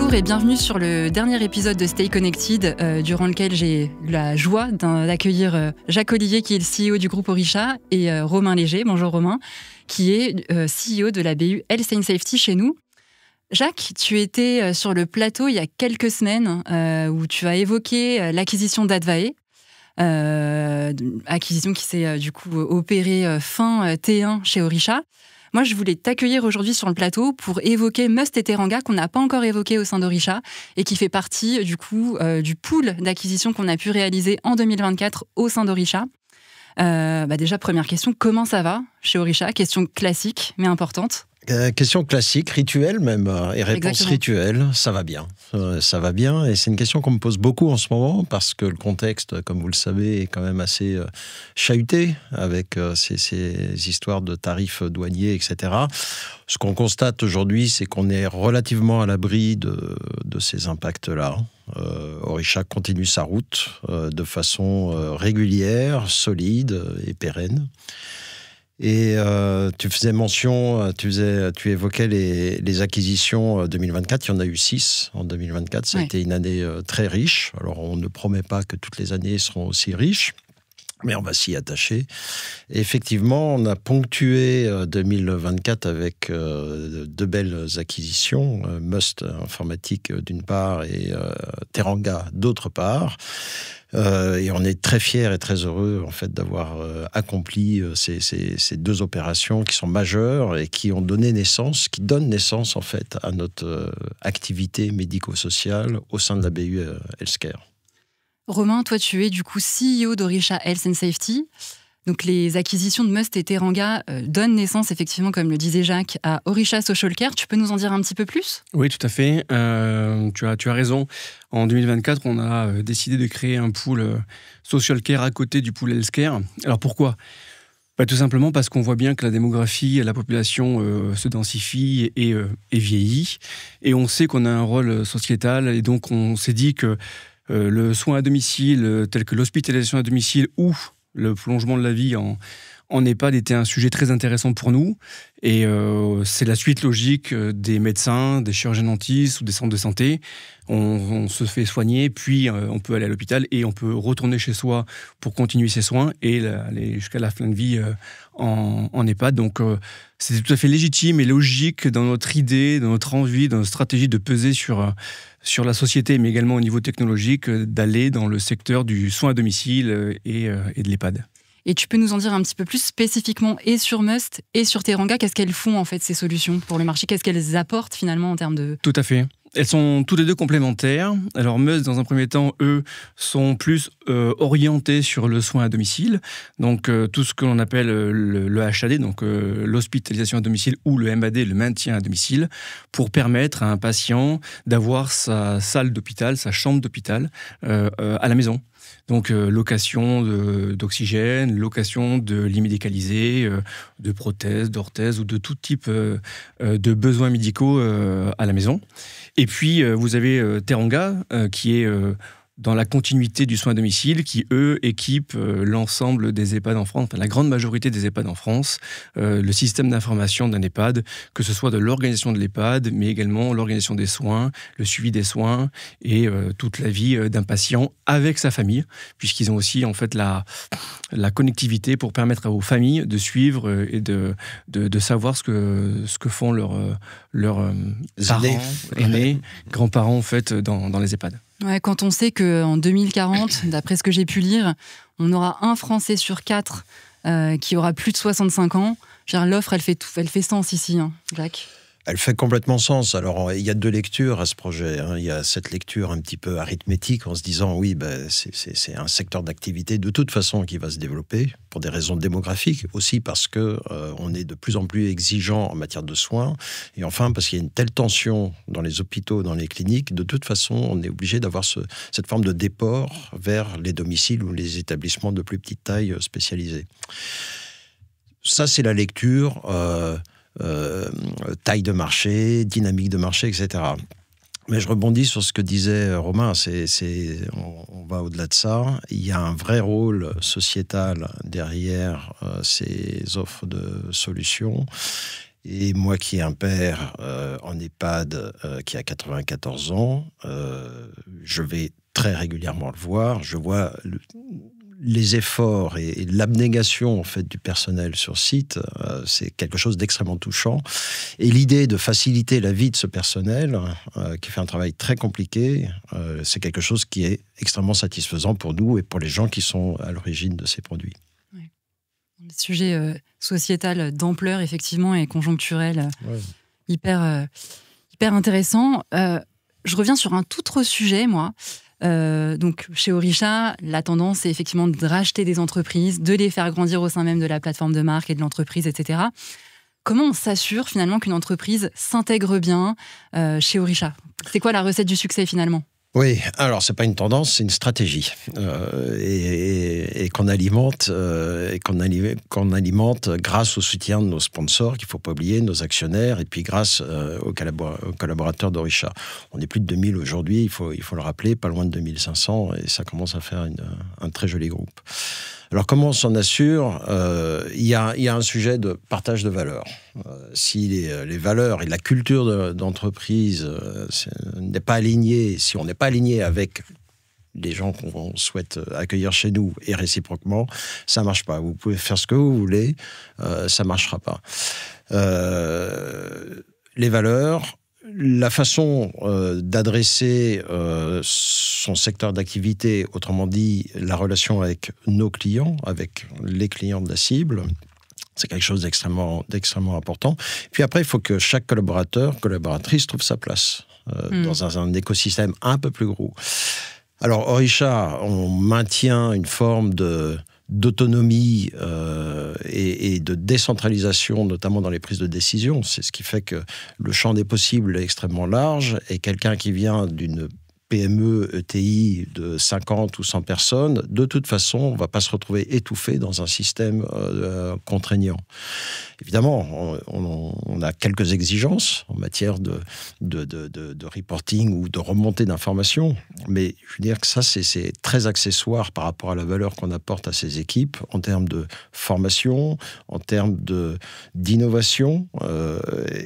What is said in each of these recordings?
Bonjour et bienvenue sur le dernier épisode de Stay Connected, durant lequel j'ai la joie d'accueillir Jacques Olivier, qui est le CEO du groupe Orisha, et Romain Léger, bonjour Romain, qui est CEO de la BU Health and Safety chez nous. Jacques, tu étais sur le plateau il y a quelques semaines où tu as évoqué l'acquisition d'Advae, acquisition qui s'est du coup opérée fin T1 chez Orisha. Moi, je voulais t'accueillir aujourd'hui sur le plateau pour évoquer Must et Teranga, qu'on n'a pas encore évoqué au sein d'Orisha et qui fait partie du coup du pool d'acquisition qu'on a pu réaliser en 2024 au sein d'Orisha. Déjà, première question, comment ça va chez Orisha? Question classique, mais importante. Question classique, rituelle même, et réponse Exactement. rituelle, ça va bien. Ça va bien, et c'est une question qu'on me pose beaucoup en ce moment, parce que le contexte, comme vous le savez, est quand même assez chahuté, avec ces histoires de tarifs douaniers, etc. Ce qu'on constate aujourd'hui, c'est qu'on est relativement à l'abri de ces impacts-là. Orisha continue sa route de façon régulière, solide et pérenne. Et tu faisais mention, tu évoquais les acquisitions 2024, il y en a eu 6 en 2024, ça a été une année très riche. Alors on ne promet pas que toutes les années seront aussi riches, mais on va s'y attacher. Et effectivement, on a ponctué 2024 avec deux belles acquisitions, Must Informatique d'une part et Teranga d'autre part. Et on est très fiers et très heureux en fait d'avoir accompli ces deux opérations qui sont majeures et qui donnent naissance en fait à notre activité médico-sociale au sein de la BU Healthcare. Romain, toi, tu es du coup CEO d'Orisha Health and Safety. Donc, les acquisitions de Must et Teranga donnent naissance, effectivement, comme le disait Jacques, à Orisha Social Care. Tu peux nous en dire un petit peu plus ? Oui, tout à fait. Tu as raison. En 2024, on a décidé de créer un pool Social Care à côté du pool Healthcare. Alors, pourquoi ? Tout simplement parce qu'on voit bien que la démographie, la population se densifie et vieillit. Et on sait qu'on a un rôle sociétal. Et donc, on s'est dit que le soin à domicile, tel que l'hospitalisation à domicile ou le prolongement de la vie en EHPAD était un sujet très intéressant pour nous. Et c'est la suite logique des médecins, des chirurgiens-dentistes ou des centres de santé. On se fait soigner, puis on peut aller à l'hôpital et on peut retourner chez soi pour continuer ses soins et aller jusqu'à la fin de vie en EHPAD. Donc c'était tout à fait légitime et logique dans notre idée, dans notre envie, dans notre stratégie de peser sur la société, mais également au niveau technologique, d'aller dans le secteur du soin à domicile et de l'EHPAD. Et tu peux nous en dire un petit peu plus spécifiquement et sur Must et sur Teranga, qu'est-ce qu'elles font en fait ces solutions pour le marché? Qu'est-ce qu'elles apportent finalement en termes de... Tout à fait. Elles sont toutes les deux complémentaires. Alors Must, dans un premier temps, eux, sont plus orientés sur le soin à domicile. Donc tout ce que l'on appelle le HAD, donc l'hospitalisation à domicile ou le MAD, le maintien à domicile, pour permettre à un patient d'avoir sa salle d'hôpital, sa chambre d'hôpital à la maison. Donc location d'oxygène, location de lits médicalisés, de prothèses, d'orthèses ou de tout type de besoins médicaux à la maison. Et puis vous avez Teranga qui est dans la continuité du soin à domicile, qui, eux, équipent l'ensemble des EHPAD en France, enfin, la grande majorité des EHPAD en France, le système d'information d'un EHPAD, que ce soit de l'organisation de l'EHPAD, mais également l'organisation des soins, le suivi des soins et toute la vie d'un patient avec sa famille, puisqu'ils ont aussi en fait la connectivité pour permettre aux familles de suivre et de savoir ce que font leurs parents, aînés, grands-parents en fait, dans les EHPAD. Ouais, quand on sait qu'en 2040, d'après ce que j'ai pu lire, on aura un Français sur 4 qui aura plus de 65 ans, l'offre, elle fait sens ici, hein, Jacques. Elle fait complètement sens. Alors, il y a deux lectures à ce projet. Il y a cette lecture un petit peu arithmétique en se disant, oui, c'est un secteur d'activité de toute façon qui va se développer pour des raisons démographiques, aussi parce qu'on est de plus en plus exigeant en matière de soins, et enfin parce qu'il y a une telle tension dans les hôpitaux, dans les cliniques, de toute façon, on est obligé d'avoir cette forme de déport vers les domiciles ou les établissements de plus petite taille spécialisés. Ça, c'est la lecture... taille de marché, dynamique de marché, etc. Mais je rebondis sur ce que disait Romain, on va au-delà de ça. Il y a un vrai rôle sociétal derrière ces offres de solutions. Et moi qui ai un père en EHPAD qui a 94 ans, je vais très régulièrement le voir. Je vois les efforts et l'abnégation en fait du personnel sur site, c'est quelque chose d'extrêmement touchant. Et l'idée de faciliter la vie de ce personnel, qui fait un travail très compliqué, c'est quelque chose qui est extrêmement satisfaisant pour nous et pour les gens qui sont à l'origine de ces produits. Ouais. Le sujet sociétal d'ampleur, effectivement, et conjoncturel, hyper intéressant. Je reviens sur un tout autre sujet, moi. Donc, chez Orisha, la tendance, c'est effectivement de racheter des entreprises, de les faire grandir au sein même de la plateforme de marque et de l'entreprise, etc. Comment on s'assure finalement qu'une entreprise s'intègre bien chez Orisha? C'est quoi la recette du succès finalement? Oui, alors c'est pas une tendance, c'est une stratégie et qu'on alimente grâce au soutien de nos sponsors qu'il faut pas oublier, nos actionnaires, et puis grâce aux collaborateurs d'Orisha. On est plus de 2000 aujourd'hui, il faut le rappeler, pas loin de 2500, et ça commence à faire un très joli groupe. Alors comment on s'en assure? Il y a un sujet de partage de valeurs. Si les valeurs et la culture d'entreprise n'est pas alignée, si on n'est pas aligné avec les gens qu'on souhaite accueillir chez nous et réciproquement, ça marche pas. Vous pouvez faire ce que vous voulez, ça marchera pas. Les valeurs, la façon d'adresser son secteur d'activité, autrement dit la relation avec nos clients, avec les clients de la cible, c'est quelque chose d'extrêmement important. Puis après, il faut que chaque collaboratrice trouve sa place dans un écosystème un peu plus gros. Alors, Orisha, on maintient une forme d'autonomie et de décentralisation, notamment dans les prises de décision. C'est ce qui fait que le champ des possibles est extrêmement large, et quelqu'un qui vient d'une PME, ETI de 50 ou 100 personnes, de toute façon, on ne va pas se retrouver étouffé dans un système contraignant. Évidemment, on a quelques exigences en matière de reporting ou de remontée d'informations, mais je veux dire que ça, c'est très accessoire par rapport à la valeur qu'on apporte à ces équipes en termes de formation, en termes d'innovation.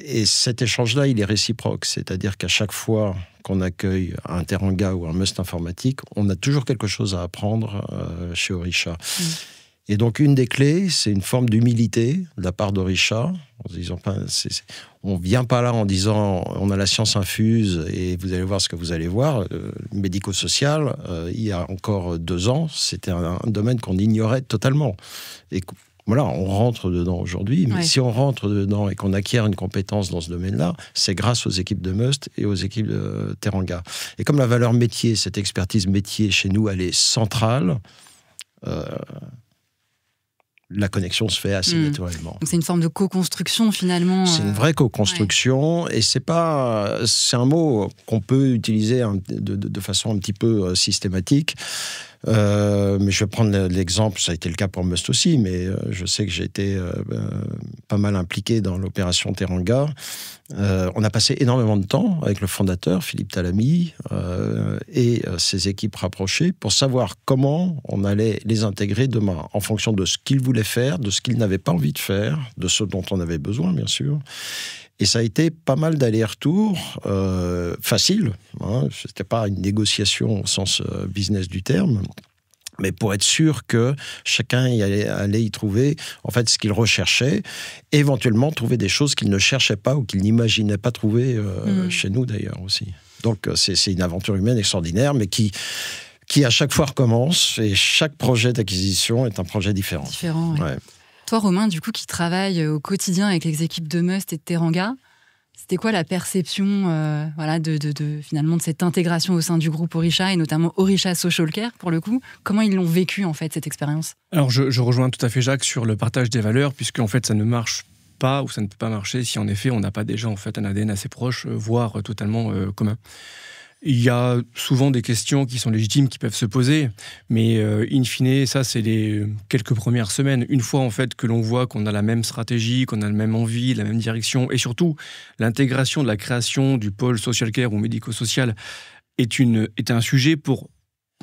Et cet échange-là, il est réciproque, c'est-à-dire qu'à chaque fois qu'on accueille un Teranga ou un Must informatique, on a toujours quelque chose à apprendre chez Orisha. Et donc, une des clés, c'est une forme d'humilité de la part d'Orisha. On ne vient pas là en disant on a la science infuse et vous allez voir ce que vous allez voir. Médico-social, il y a encore 2 ans, c'était un domaine qu'on ignorait totalement. Et voilà, on rentre dedans aujourd'hui, mais si on rentre dedans et qu'on acquiert une compétence dans ce domaine-là, c'est grâce aux équipes de Must et aux équipes de Teranga. Et comme la valeur métier, cette expertise métier chez nous, elle est centrale, la connexion se fait assez naturellement. Donc c'est une forme de co-construction finalement. C'est une vraie co-construction, et c'est un mot qu'on peut utiliser de façon un petit peu systématique. Mais je vais prendre l'exemple, ça a été le cas pour Must aussi, mais je sais que j'ai été pas mal impliqué dans l'opération Teranga. On a passé énormément de temps avec le fondateur, Philippe Talamy, et ses équipes rapprochées pour savoir comment on allait les intégrer demain, en fonction de ce qu'ils voulaient faire, de ce qu'ils n'avaient pas envie de faire, de ce dont on avait besoin, bien sûr. Et ça a été pas mal d'allers-retours, facile. Hein, c'était pas une négociation au sens business du terme, mais pour être sûr que chacun allait y trouver en fait ce qu'il recherchait, éventuellement trouver des choses qu'il ne cherchait pas ou qu'il n'imaginait pas trouver chez nous d'ailleurs aussi. Donc c'est une aventure humaine extraordinaire, mais qui à chaque fois recommence, et chaque projet d'acquisition est un projet différent. Ouais. Toi, Romain, du coup, qui travaille au quotidien avec les équipes de Must et de Teranga, c'était quoi la perception finalement de cette intégration au sein du groupe Orisha, et notamment Orisha Social Care, pour le coup? Comment ils l'ont vécu, en fait, cette expérience? Alors, je rejoins tout à fait Jacques sur le partage des valeurs, puisque en fait, ça ne marche pas, ou ça ne peut pas marcher si, en effet, on n'a pas déjà en fait, un ADN assez proche, voire totalement commun. Il y a souvent des questions qui sont légitimes, qui peuvent se poser, mais in fine, ça, c'est les quelques premières semaines. Une fois, en fait, que l'on voit qu'on a la même stratégie, qu'on a la même envie, la même direction, et surtout, l'intégration de la création du pôle social care ou médico-social est un sujet pour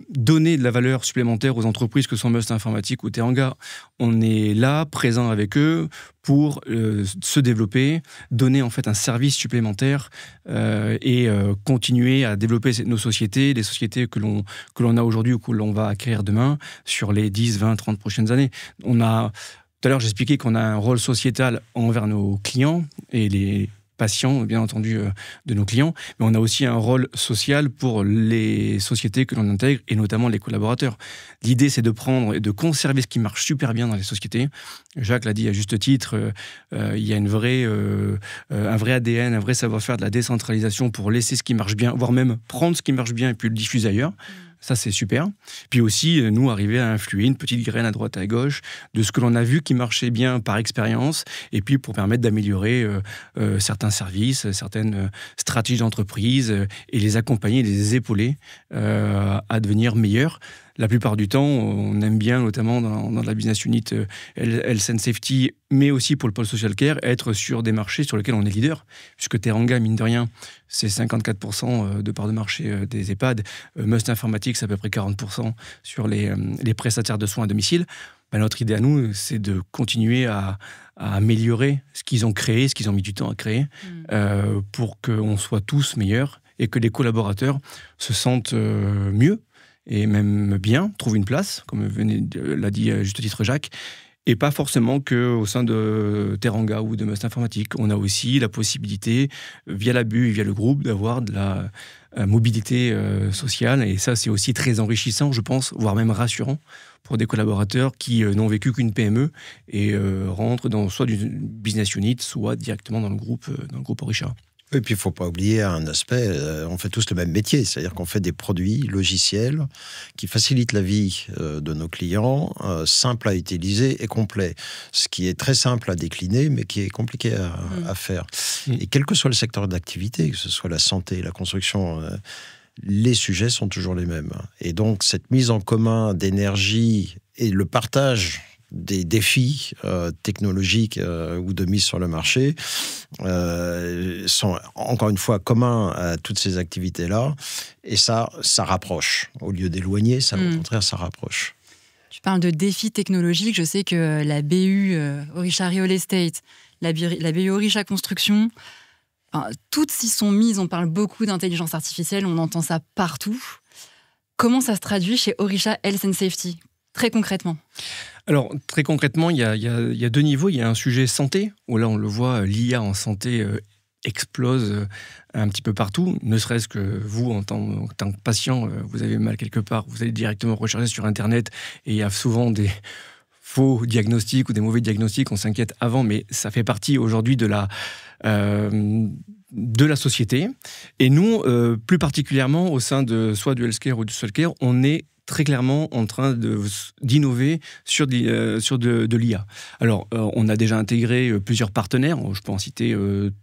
donner de la valeur supplémentaire aux entreprises que sont Must Informatique ou Teranga. On est là, présent avec eux pour se développer, donner en fait un service supplémentaire et continuer à développer nos sociétés, les sociétés que l'on a aujourd'hui ou que l'on va acquérir demain sur les 10, 20, 30 prochaines années. Tout à l'heure, j'expliquais qu'on a un rôle sociétal envers nos clients et les patients, bien entendu, de nos clients, mais on a aussi un rôle social pour les sociétés que l'on intègre, et notamment les collaborateurs. L'idée, c'est de prendre et de conserver ce qui marche super bien dans les sociétés. Jacques l'a dit à juste titre, il y a un vrai ADN, un vrai savoir-faire de la décentralisation pour laisser ce qui marche bien, voire même prendre ce qui marche bien et puis le diffuser ailleurs. Ça, c'est super. Puis aussi, nous, arriver à influer une petite graine à droite, à gauche, de ce que l'on a vu qui marchait bien par expérience, et puis pour permettre d'améliorer certains services, certaines stratégies d'entreprise, et les accompagner, les épauler à devenir meilleurs. La plupart du temps, on aime bien, notamment dans la business unit Health and Safety, mais aussi pour le pôle social care, être sur des marchés sur lesquels on est leader, puisque Teranga, mine de rien, c'est 54% de part de marché des EHPAD. Must Informatique, c'est à peu près 40% sur les prestataires de soins à domicile. Notre idée à nous, c'est de continuer à améliorer ce qu'ils ont créé, ce qu'ils ont mis du temps à créer, pour qu'on soit tous meilleurs et que les collaborateurs se sentent mieux et même bien, trouvent une place, comme l'a dit à juste titre Jacques, et pas forcément qu'au sein de Teranga ou de Must Informatique. On a aussi la possibilité, via la BU et via le groupe, d'avoir de la mobilité sociale, et ça, c'est aussi très enrichissant, je pense, voire même rassurant pour des collaborateurs qui n'ont vécu qu'une PME et rentrent dans soit d'une business unit, soit directement dans le groupe Orisha. Et puis, il ne faut pas oublier un aspect, on fait tous le même métier, c'est-à-dire qu'on fait des produits logiciels qui facilitent la vie de nos clients, simples à utiliser et complets. Ce qui est très simple à décliner, mais qui est compliqué à faire. Et quel que soit le secteur d'activité, que ce soit la santé, la construction, les sujets sont toujours les mêmes. Et donc, cette mise en commun d'énergie et le partage des défis technologiques ou de mise sur le marché sont encore une fois communs à toutes ces activités-là, et ça rapproche. Au lieu d'éloigner, ça, au contraire, ça rapproche. Tu parles de défis technologiques. Je sais que la BU Orisha Real Estate, la BU Orisha Construction, toutes s'y sont mises. On parle beaucoup d'intelligence artificielle, on entend ça partout. Comment ça se traduit chez Orisha Health and Safety, très concrètement ? Alors, très concrètement, il y a deux niveaux. Il y a un sujet santé, où là, on le voit, l'IA en santé explose un petit peu partout. Ne serait-ce que vous, en tant que patient, vous avez mal quelque part, vous allez directement rechercher sur Internet, et il y a souvent des faux diagnostics ou des mauvais diagnostics, on s'inquiète avant, mais ça fait partie aujourd'hui de la société. Et nous, plus particulièrement, au sein de soit du healthcare ou du social care, on est très clairement en train d'innover sur de l'IA. Alors, on a déjà intégré plusieurs partenaires, je peux en citer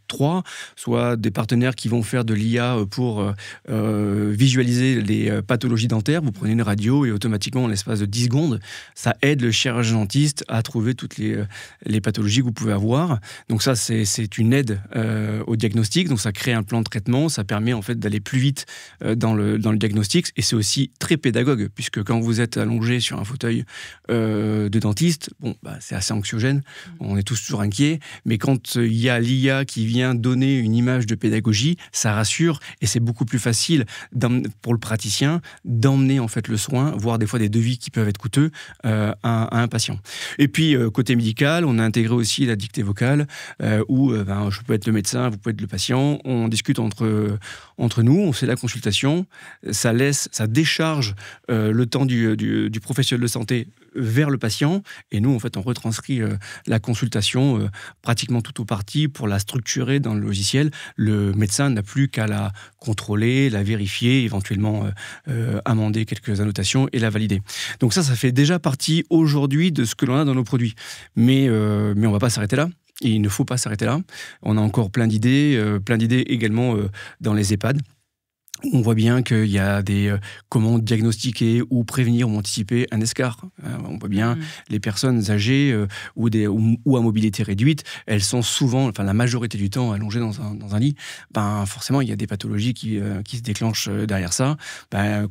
3, soit des partenaires qui vont faire de l'IA pour visualiser les pathologies dentaires. Vous prenez une radio et automatiquement, en l'espace de 10 secondes, ça aide le chirurgien-dentiste à trouver toutes les pathologies que vous pouvez avoir. Donc ça, c'est une aide au diagnostic. Donc ça crée un plan de traitement, ça permet en fait d'aller plus vite dans le diagnostic, et c'est aussi très pédagogue, puisque quand vous êtes allongé sur un fauteuil de dentiste, c'est assez anxiogène, on est tous toujours inquiets, mais quand il y a l'IA qui vient donner une image de pédagogie, ça rassure, et c'est beaucoup plus facile pour le praticien d'emmener en fait le soin, voire des fois des devis qui peuvent être coûteux à un patient. Et puis côté médical, on a intégré aussi la dictée vocale, où je peux être le médecin, vous pouvez être le patient, on discute entre nous, on fait la consultation, ça décharge le temps du professionnel de santé vers le patient, et nous en fait on retranscrit la consultation pratiquement tout ou partie pour la structurer dans le logiciel. Le médecin n'a plus qu'à la contrôler, la vérifier, éventuellement amender quelques annotations et la valider. Donc ça fait déjà partie aujourd'hui de ce que l'on a dans nos produits, mais on va pas s'arrêter là. Et il ne faut pas s'arrêter là. On a encore plein d'idées également dans les EHPAD. On voit bien qu'il y a comment diagnostiquer ou prévenir ou anticiper un escar. On voit bien les personnes âgées ou à mobilité réduite, elles sont souvent, la majorité du temps, allongées dans un lit. Forcément, il y a des pathologies qui se déclenchent derrière ça.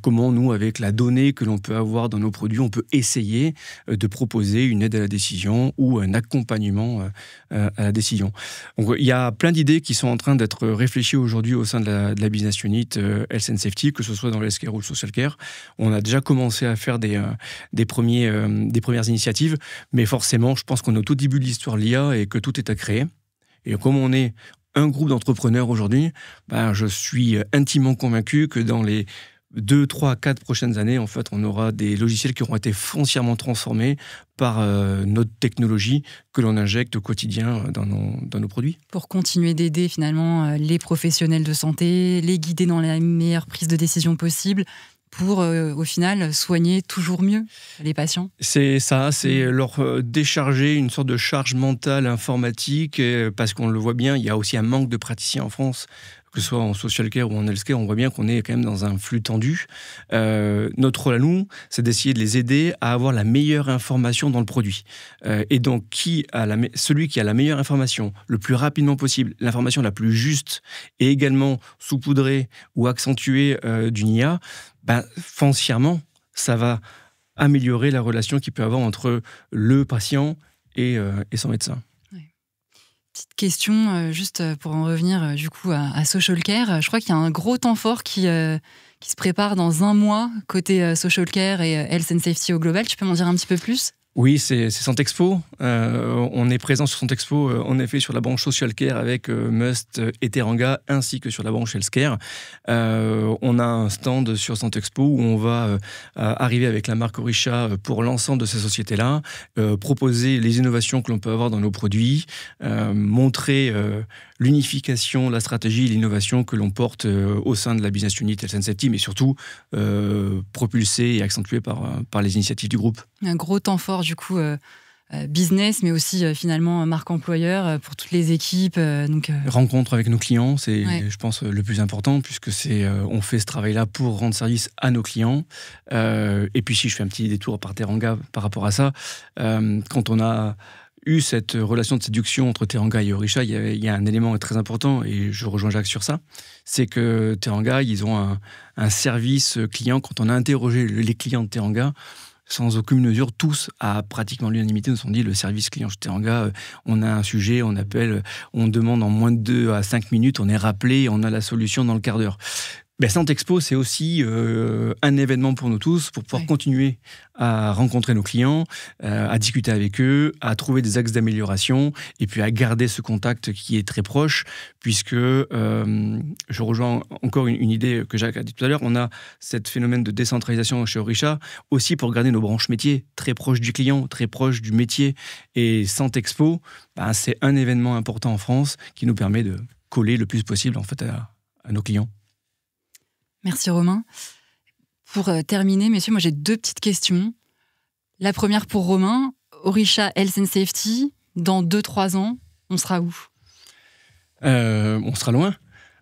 Comment nous, avec la donnée que l'on peut avoir dans nos produits, on peut essayer de proposer une aide à la décision ou un accompagnement à la décision. Donc, il y a plein d'idées qui sont en train d'être réfléchies aujourd'hui au sein de la business unit Health and Safety, que ce soit dans l'healthcare ou le social care. On a déjà commencé à faire des premières initiatives, mais forcément, je pense qu'on est au tout début de l'histoire de l'IA et que tout est à créer. Et comme on est un groupe d'entrepreneurs aujourd'hui, je suis intimement convaincu que dans les 2, 3, 4 prochaines années, en fait, on aura des logiciels qui auront été foncièrement transformés par notre technologie que l'on injecte au quotidien dans nos produits. Pour continuer d'aider finalement les professionnels de santé, les guider dans la meilleure prise de décision possible, pour au final soigner toujours mieux les patients. C'est ça, c'est leur décharger une sorte de charge mentale informatique, parce qu'on le voit bien, il y a aussi un manque de praticiens en France, que ce soit en social care ou en health care. On voit bien qu'on est quand même dans un flux tendu. Notre rôle à nous, c'est d'essayer de les aider à avoir la meilleure information dans le produit. Et donc, celui qui a la meilleure information le plus rapidement possible, l'information la plus juste, et également saupoudrée ou accentuée d'une IA, foncièrement, ça va améliorer la relation qu'il peut avoir entre le patient et son médecin. Petite question, juste pour en revenir du coup à Social Care. Je crois qu'il y a un gros temps fort qui se prépare dans un mois côté Social Care et Health and Safety au global. Tu peux m'en dire un petit peu plus ? Oui, c'est Santexpo. On est présent sur Santexpo, en effet, sur la branche Social Care avec Must et Teranga, ainsi que sur la branche Healthcare. On a un stand sur Santexpo où on va arriver avec la marque Orisha pour l'ensemble de ces sociétés-là, proposer les innovations que l'on peut avoir dans nos produits, montrer l'unification, la stratégie, l'innovation que l'on porte au sein de la business unit Health and Safety, mais surtout propulsée et accentuée par les initiatives du groupe. Un gros temps fort du coup business, mais aussi finalement marque employeur pour toutes les équipes. Rencontre avec nos clients, c'est je pense le plus important, puisque on fait ce travail-là pour rendre service à nos clients. Et puis si je fais un petit détour par Teranga par rapport à ça, quand on a eu cette relation de séduction entre Teranga et Orisha, il y a un élément très important, et je rejoins Jacques sur ça, c'est que Teranga, ils ont un service client. Quand on a interrogé les clients de Teranga, sans aucune mesure, tous, à pratiquement l'unanimité, nous ont dit le service client chez Teranga, on a un sujet, on appelle, on demande en moins de 2 à 5 minutes, on est rappelé, on a la solution dans le quart d'heure. Santexpo, c'est aussi un événement pour nous tous, pour pouvoir continuer à rencontrer nos clients, à discuter avec eux, à trouver des axes d'amélioration, et puis à garder ce contact qui est très proche, puisque je rejoins encore une idée que Jacques a dit tout à l'heure, on a ce phénomène de décentralisation chez Orisha, aussi pour garder nos branches métiers très proches du client, très proches du métier. Et Santexpo, c'est un événement important en France qui nous permet de coller le plus possible en fait à nos clients. Merci Romain. Pour terminer, messieurs, moi j'ai 2 petites questions. La première pour Romain, Orisha Health and Safety, dans 2-3 ans, on sera où ? On sera loin.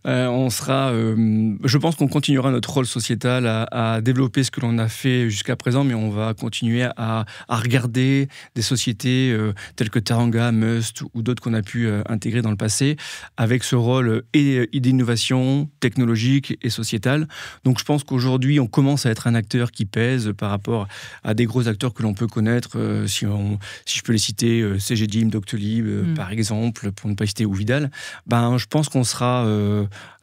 Je pense qu'on continuera notre rôle sociétal à développer ce que l'on a fait jusqu'à présent, mais on va continuer à regarder des sociétés telles que Teranga, Must ou d'autres qu'on a pu intégrer dans le passé, avec ce rôle d'innovation technologique et sociétale. Donc je pense qu'aujourd'hui, on commence à être un acteur qui pèse par rapport à des gros acteurs que l'on peut connaître, si je peux les citer, CGDIM, Doctolib, par exemple, pour ne pas citer, ou Vidal. Je pense qu'on sera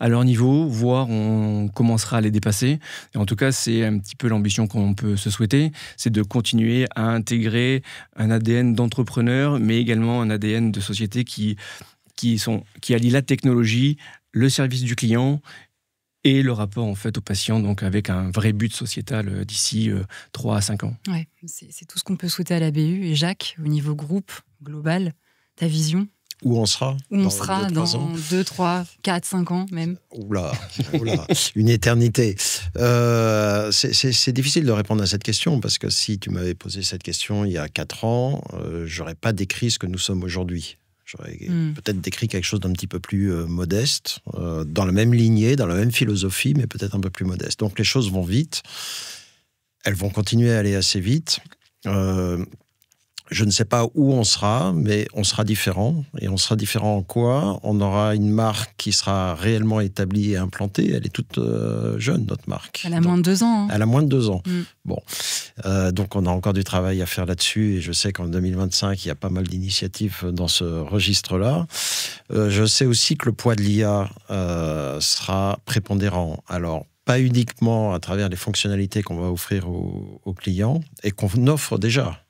à leur niveau, voire on commencera à les dépasser. Et en tout cas, c'est un petit peu l'ambition qu'on peut se souhaiter, c'est de continuer à intégrer un ADN d'entrepreneur, mais également un ADN de société qui allie la technologie, le service du client et le rapport en fait au patient, donc avec un vrai but sociétal d'ici 3 à 5 ans. Ouais, c'est tout ce qu'on peut souhaiter à la BU. Et Jacques, au niveau groupe, global, ta vision ? Où on sera ? Où on sera dans 2, 3, 4, 5 ans même. Oula, une éternité. C'est difficile de répondre à cette question, parce que si tu m'avais posé cette question il y a 4 ans, j'aurais pas décrit ce que nous sommes aujourd'hui. J'aurais peut-être décrit quelque chose d'un petit peu plus modeste, dans la même lignée, dans la même philosophie, mais peut-être un peu plus modeste. Donc les choses vont vite. Elles vont continuer à aller assez vite. Je ne sais pas où on sera, mais on sera différent. Et on sera différent en quoi ? On aura une marque qui sera réellement établie et implantée. Elle est toute jeune, notre marque. Elle a moins de 2 ans. Hein. Elle a moins de 2 ans. Bon. Donc, on a encore du travail à faire là-dessus. Et je sais qu'en 2025, il y a pas mal d'initiatives dans ce registre-là. Je sais aussi que le poids de l'IA sera prépondérant. Alors, pas uniquement à travers les fonctionnalités qu'on va offrir aux clients et qu'on offre déjà.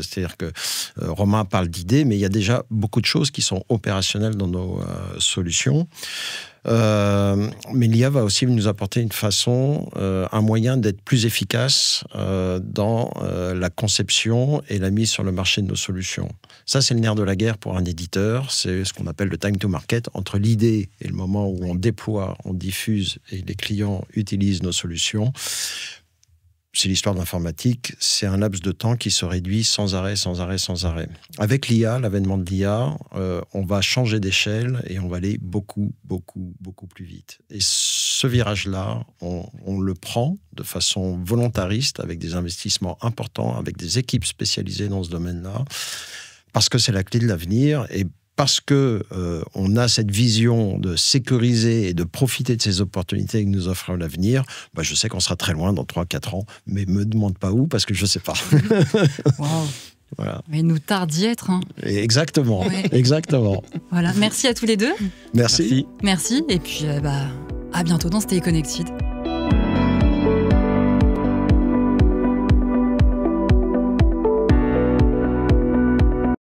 C'est-à-dire que Romain parle d'idées, mais il y a déjà beaucoup de choses qui sont opérationnelles dans nos solutions. Mais l'IA va aussi nous apporter une façon, un moyen d'être plus efficace dans la conception et la mise sur le marché de nos solutions. Ça, c'est le nerf de la guerre pour un éditeur. C'est ce qu'on appelle le time to market, entre l'idée et le moment où on déploie, on diffuse et les clients utilisent nos solutions. C'est l'histoire de l'informatique, c'est un laps de temps qui se réduit sans arrêt. Avec l'IA, l'avènement de l'IA, on va changer d'échelle et on va aller beaucoup plus vite. Et ce virage-là, on le prend de façon volontariste, avec des investissements importants, avec des équipes spécialisées dans ce domaine-là, parce que c'est la clé de l'avenir et parce qu'on a cette vision de sécuriser et de profiter de ces opportunités que nous offre l'avenir, je sais qu'on sera très loin dans 3-4 ans, mais me demande pas où, parce que je ne sais pas. Wow. Voilà. Mais il nous tarde d'y être. Hein. Exactement, ouais. Exactement. Voilà, merci à tous les deux. Merci. Merci, et puis à bientôt dans Stay Connected.